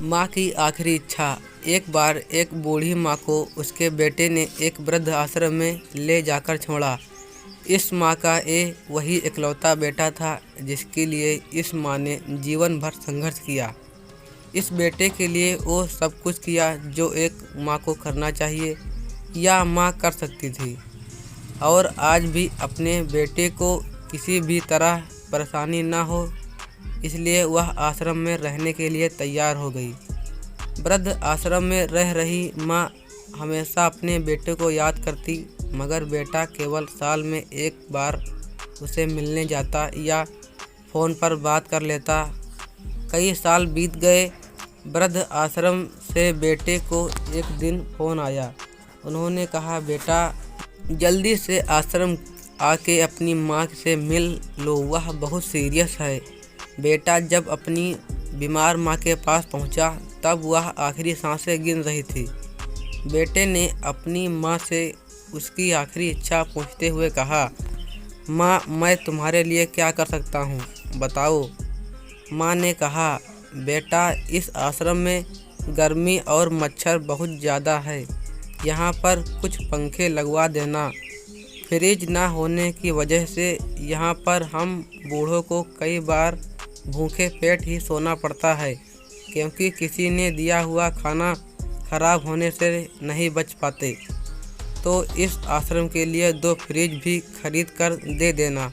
माँ की आखिरी इच्छा। एक बार एक बूढ़ी माँ को उसके बेटे ने एक वृद्ध आश्रम में ले जाकर छोड़ा। इस माँ का ये वही इकलौता बेटा था जिसके लिए इस माँ ने जीवन भर संघर्ष किया। इस बेटे के लिए वो सब कुछ किया जो एक माँ को करना चाहिए या माँ कर सकती थी, और आज भी अपने बेटे को किसी भी तरह परेशानी ना हो इसलिए वह आश्रम में रहने के लिए तैयार हो गई। वृद्ध आश्रम में रह रही माँ हमेशा अपने बेटे को याद करती, मगर बेटा केवल साल में एक बार उसे मिलने जाता या फ़ोन पर बात कर लेता। कई साल बीत गए। वृद्ध आश्रम से बेटे को एक दिन फ़ोन आया। उन्होंने कहा, बेटा जल्दी से आश्रम आके अपनी माँ से मिल लो, वह बहुत सीरियस है। बेटा जब अपनी बीमार माँ के पास पहुँचा तब वह आखिरी सांसें गिन रही थी। बेटे ने अपनी माँ से उसकी आखिरी इच्छा पूछते हुए कहा, माँ मैं तुम्हारे लिए क्या कर सकता हूँ, बताओ। माँ ने कहा, बेटा इस आश्रम में गर्मी और मच्छर बहुत ज़्यादा है, यहाँ पर कुछ पंखे लगवा देना। फ्रिज ना होने की वजह से यहाँ पर हम बूढ़ों को कई बार भूखे पेट ही सोना पड़ता है, क्योंकि किसी ने दिया हुआ खाना खराब होने से नहीं बच पाते। तो इस आश्रम के लिए 2 फ्रिज भी खरीद कर दे देना।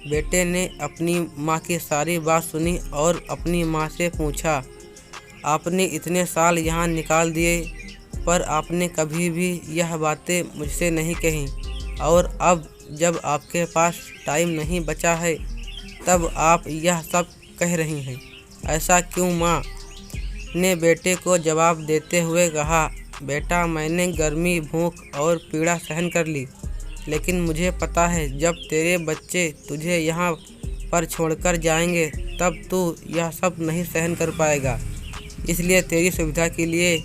बेटे ने अपनी माँ की सारी बात सुनी और अपनी माँ से पूछा, आपने इतने साल यहाँ निकाल दिए पर आपने कभी भी यह बातें मुझसे नहीं कही, और अब जब आपके पास टाइम नहीं बचा है तब आप यह सब कह रही हैं, ऐसा क्यों। माँ ने बेटे को जवाब देते हुए कहा, बेटा मैंने गर्मी, भूख और पीड़ा सहन कर ली, लेकिन मुझे पता है जब तेरे बच्चे तुझे यहाँ पर छोड़कर जाएंगे तब तू यह सब नहीं सहन कर पाएगा, इसलिए तेरी सुविधा के लिए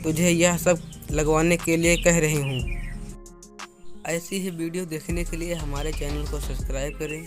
तुझे यह सब लगवाने के लिए कह रही हूँ। ऐसी ही वीडियो देखने के लिए हमारे चैनल को सब्सक्राइब करें।